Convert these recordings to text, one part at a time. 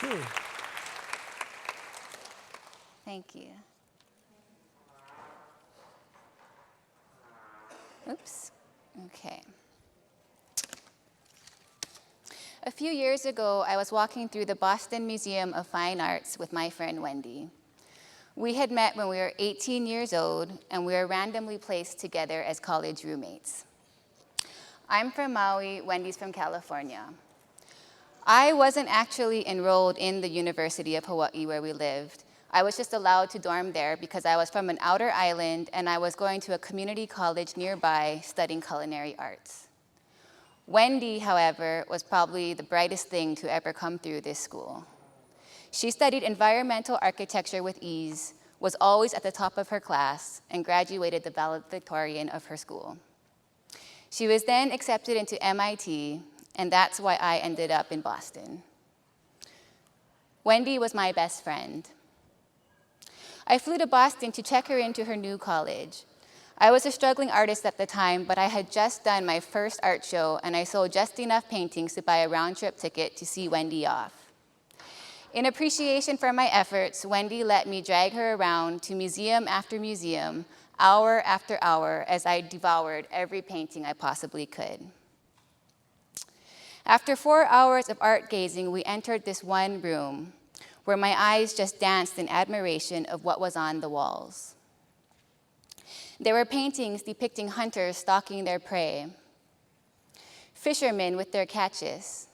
you. Thank you. Oops. Okay. A few years ago, I was walking through the Boston Museum of Fine Arts with my friend Wendy. We had met when we were 18 years old, and we were randomly placed together as college roommates. I'm from Maui, Wendy's from California. I wasn't actually enrolled in the University of Hawaii where we lived. I was just allowed to dorm there because I was from an outer island and I was going to a community college nearby studying culinary arts. Wendy, however, was probably the brightest thing to ever come through this school. She studied environmental architecture with ease, was always at the top of her class, and graduated the valedictorian of her school. She was then accepted into MIT, and that's why I ended up in Boston. Wendy was my best friend. I flew to Boston to check her into her new college. I was a struggling artist at the time, but I had just done my first art show, and I sold just enough paintings to buy a round-trip ticket to see Wendy off. In appreciation for my efforts, Wendy let me drag her around to museum after museum, hour after hour, as I devoured every painting I possibly could. After 4 hours of art gazing, we entered this one room where my eyes just danced in admiration of what was on the walls. There were paintings depicting hunters stalking their prey, fishermen with their catches.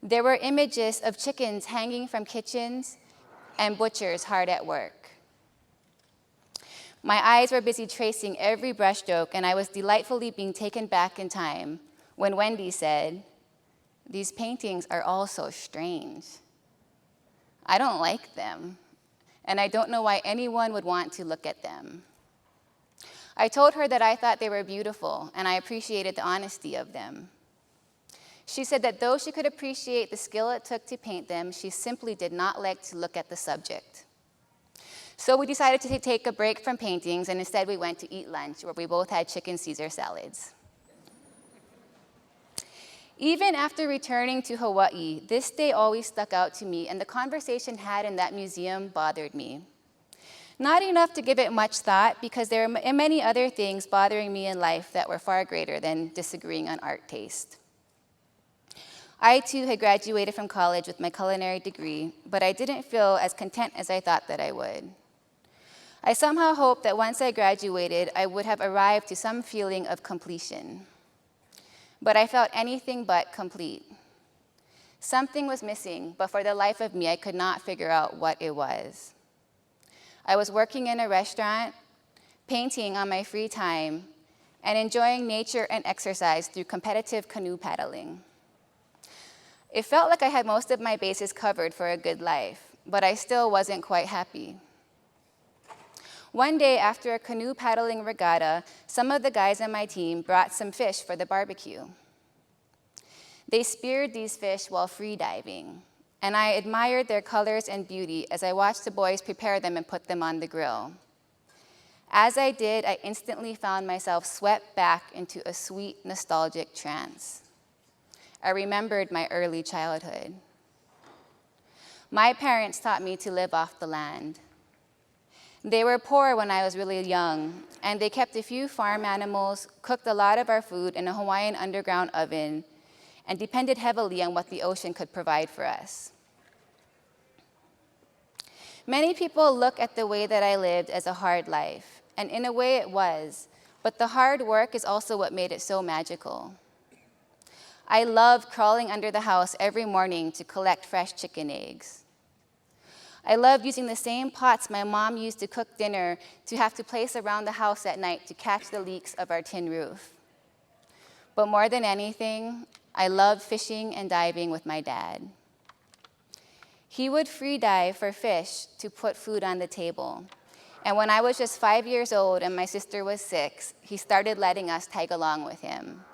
There were images of chickens hanging from kitchens and butchers hard at work. My eyes were busy tracing every brushstroke, and I was delightfully being taken back in time when Wendy said, "These paintings are all so strange. I don't like them, and I don't know why anyone would want to look at them." I told her that I thought they were beautiful, and I appreciated the honesty of them. She said that though she could appreciate the skill it took to paint them, she simply did not like to look at the subject. So we decided to take a break from paintings, and instead we went to eat lunch, where we both had chicken Caesar salads. Even after returning to Hawaii, this day always stuck out to me, and the conversation had in that museum bothered me. Not enough to give it much thought, because there are many other things bothering me in life that were far greater than disagreeing on art taste. I too had graduated from college with my culinary degree, but I didn't feel as content as I thought that I would. I somehow hoped that once I graduated, I would have arrived to some feeling of completion. But I felt anything but complete. Something was missing, but for the life of me, I could not figure out what it was. I was working in a restaurant, painting on my free time, and enjoying nature and exercise through competitive canoe paddling. It felt like I had most of my bases covered for a good life, but I still wasn't quite happy. One day after a canoe paddling regatta, some of the guys on my team brought some fish for the barbecue. They speared these fish while free diving, and I admired their colors and beauty as I watched the boys prepare them and put them on the grill. As I did, I instantly found myself swept back into a sweet, nostalgic trance. I remembered my early childhood. My parents taught me to live off the land. They were poor when I was really young, and they kept a few farm animals, cooked a lot of our food in a Hawaiian underground oven, and depended heavily on what the ocean could provide for us. Many people look at the way that I lived as a hard life, and in a way it was, but the hard work is also what made it so magical. I loved crawling under the house every morning to collect fresh chicken eggs. I loved using the same pots my mom used to cook dinner to have to place around the house at night to catch the leaks of our tin roof. But more than anything, I loved fishing and diving with my dad. He would free dive for fish to put food on the table. And when I was just 5 years old and my sister was 6, he started letting us tag along with him.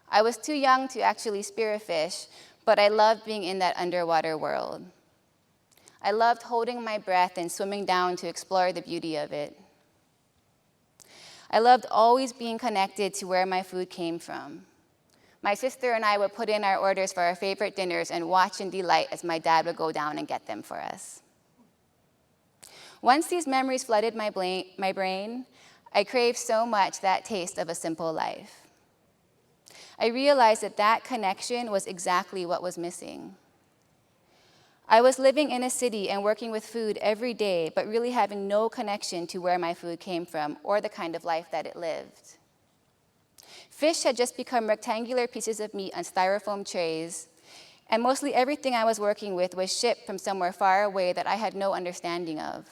I was too young to actually spear a fish, but I loved being in that underwater world. I loved holding my breath and swimming down to explore the beauty of it. I loved always being connected to where my food came from. My sister and I would put in our orders for our favorite dinners and watch in delight as my dad would go down and get them for us. Once these memories flooded my brain, I craved so much that taste of a simple life. I realized that that connection was exactly what was missing. I was living in a city and working with food every day, but really having no connection to where my food came from or the kind of life that it lived. Fish had just become rectangular pieces of meat on styrofoam trays, and mostly everything I was working with was shipped from somewhere far away that I had no understanding of.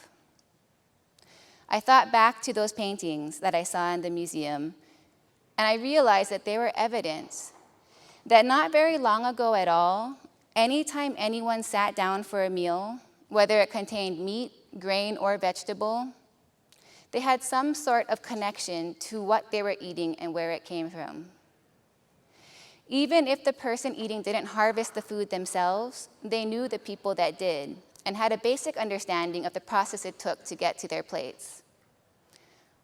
I thought back to those paintings that I saw in the museum, and I realized that they were evidence that not very long ago at all, anytime anyone sat down for a meal, whether it contained meat, grain, or vegetable, they had some sort of connection to what they were eating and where it came from. Even if the person eating didn't harvest the food themselves, they knew the people that did and had a basic understanding of the process it took to get to their plates.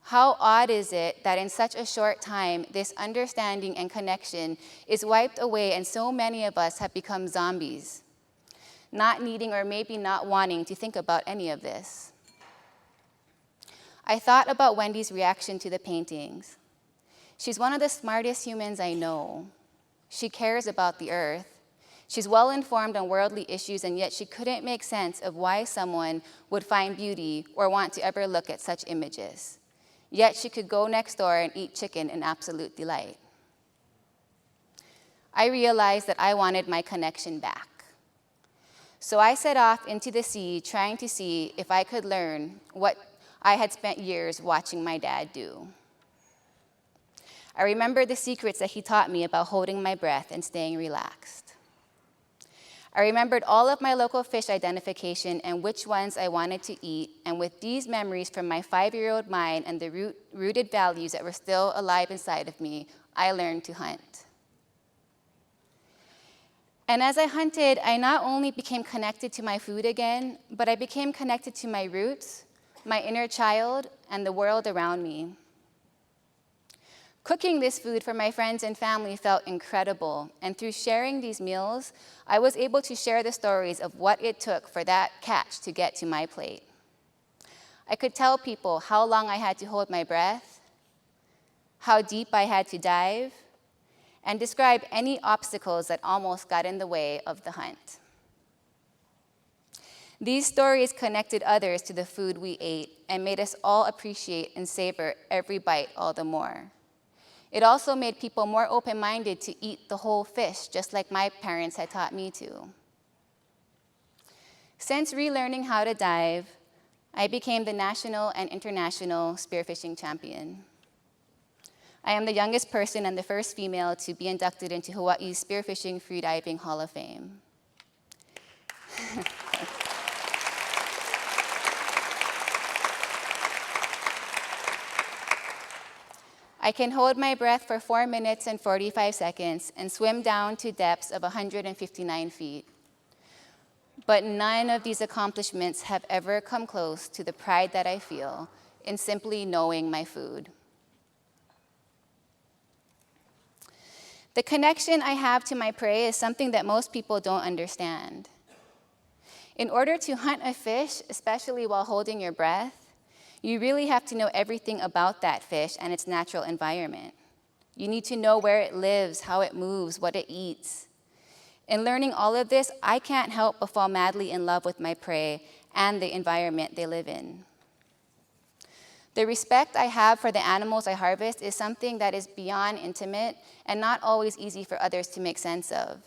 How odd is it that in such a short time, this understanding and connection is wiped away and so many of us have become zombies, not needing or maybe not wanting to think about any of this. I thought about Wendy's reaction to the paintings. She's one of the smartest humans I know. She cares about the earth. She's well informed on worldly issues, and yet she couldn't make sense of why someone would find beauty or want to ever look at such images. Yet she could go next door and eat chicken in absolute delight. I realized that I wanted my connection back. So I set off into the sea, trying to see if I could learn what I had spent years watching my dad do. I remember the secrets that he taught me about holding my breath and staying relaxed. I remembered all of my local fish identification and which ones I wanted to eat, and with these memories from my 5-year-old mind and the rooted values that were still alive inside of me, I learned to hunt. And as I hunted, I not only became connected to my food again, but I became connected to my roots, my inner child, and the world around me. Cooking this food for my friends and family felt incredible, and through sharing these meals, I was able to share the stories of what it took for that catch to get to my plate. I could tell people how long I had to hold my breath, how deep I had to dive, and describe any obstacles that almost got in the way of the hunt. These stories connected others to the food we ate and made us all appreciate and savor every bite all the more. It also made people more open-minded to eat the whole fish, just like my parents had taught me to. Since relearning how to dive, I became the national and international spearfishing champion. I am the youngest person and the first female to be inducted into Hawaii's Spearfishing Freediving Hall of Fame. I can hold my breath for 4 minutes and 45 seconds and swim down to depths of 159 feet. But none of these accomplishments have ever come close to the pride that I feel in simply knowing my food. The connection I have to my prey is something that most people don't understand. In order to hunt a fish, especially while holding your breath, you really have to know everything about that fish and its natural environment. You need to know where it lives, how it moves, what it eats. In learning all of this, I can't help but fall madly in love with my prey and the environment they live in. The respect I have for the animals I harvest is something that is beyond intimate and not always easy for others to make sense of.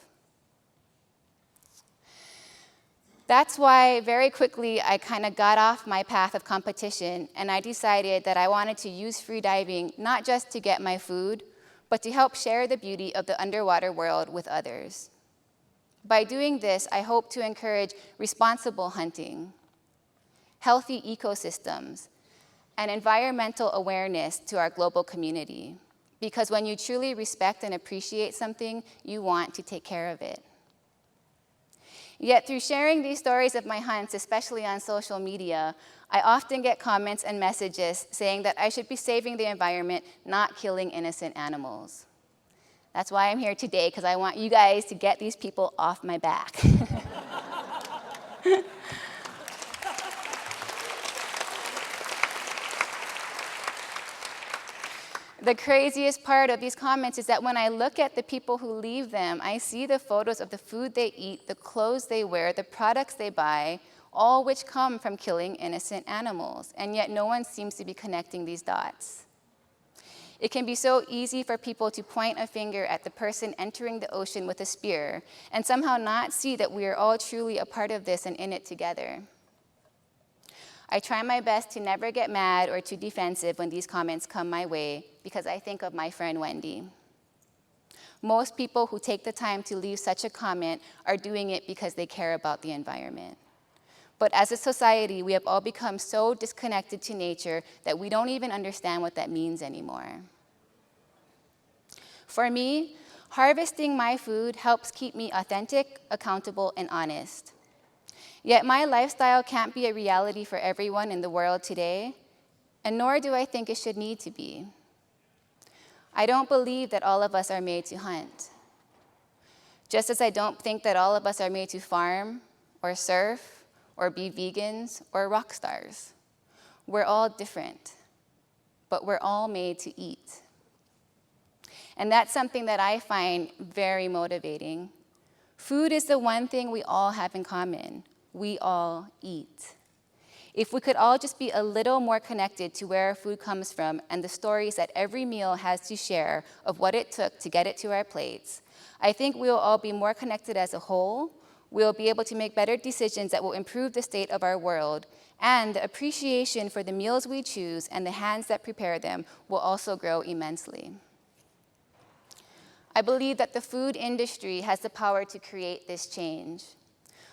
That's why very quickly I kind of got off my path of competition, and I decided that I wanted to use freediving not just to get my food, but to help share the beauty of the underwater world with others. By doing this, I hope to encourage responsible hunting, healthy ecosystems, and environmental awareness to our global community. Because when you truly respect and appreciate something, you want to take care of it. Yet through sharing these stories of my hunts, especially on social media, I often get comments and messages saying that I should be saving the environment, not killing innocent animals. That's why I'm here today, because I want you guys to get these people off my back. The craziest part of these comments is that when I look at the people who leave them, I see the photos of the food they eat, the clothes they wear, the products they buy, all which come from killing innocent animals, and yet no one seems to be connecting these dots. It can be so easy for people to point a finger at the person entering the ocean with a spear and somehow not see that we are all truly a part of this and in it together. I try my best to never get mad or too defensive when these comments come my way because I think of my friend Wendy. Most people who take the time to leave such a comment are doing it because they care about the environment. But as a society, we have all become so disconnected to nature that we don't even understand what that means anymore. For me, harvesting my food helps keep me authentic, accountable, and honest. Yet my lifestyle can't be a reality for everyone in the world today, and nor do I think it should need to be. I don't believe that all of us are made to hunt. Just as I don't think that all of us are made to farm, or surf, or be vegans, or rock stars. We're all different, but we're all made to eat. And that's something that I find very motivating. Food is the one thing we all have in common. We all eat. If we could all just be a little more connected to where our food comes from and the stories that every meal has to share of what it took to get it to our plates, I think we'll all be more connected as a whole. We'll be able to make better decisions that will improve the state of our world, and the appreciation for the meals we choose and the hands that prepare them will also grow immensely. I believe that the food industry has the power to create this change.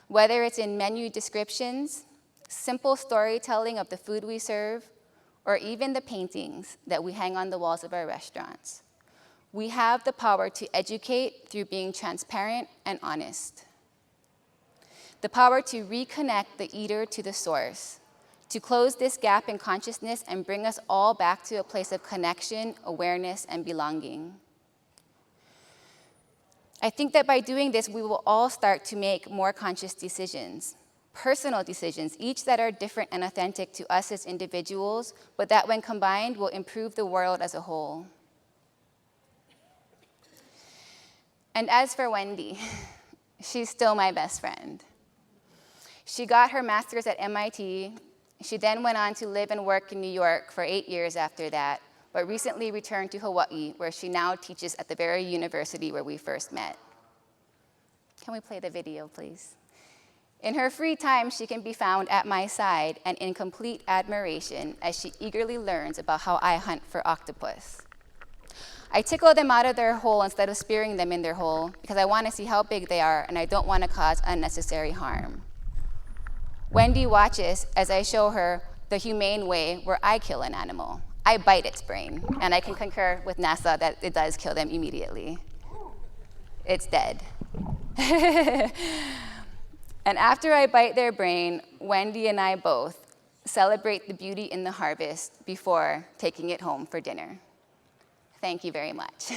Whether it's in menu descriptions, simple storytelling of the food we serve, or even the paintings that we hang on the walls of our restaurants. We have the power to educate through being transparent and honest. The power to reconnect the eater to the source, to close this gap in consciousness and bring us all back to a place of connection, awareness, and belonging. I think that by doing this, we will all start to make more conscious decisions, personal decisions, each that are different and authentic to us as individuals, but that when combined will improve the world as a whole. And as for Wendy, she's still my best friend. She got her master's at MIT. She then went on to live and work in New York for 8 years after that, but recently returned to Hawaii, where she now teaches at the very university where we first met. Can we play the video, please? In her free time, she can be found at my side and in complete admiration as she eagerly learns about how I hunt for octopus. I tickle them out of their hole instead of spearing them in their hole because I want to see how big they are and I don't want to cause unnecessary harm. Wendy watches as I show her the humane way where I kill an animal. I bite its brain, and I can concur with NASA that it does kill them immediately. It's dead. And after I bite their brain, Wendy and I both celebrate the beauty in the harvest before taking it home for dinner. Thank you very much.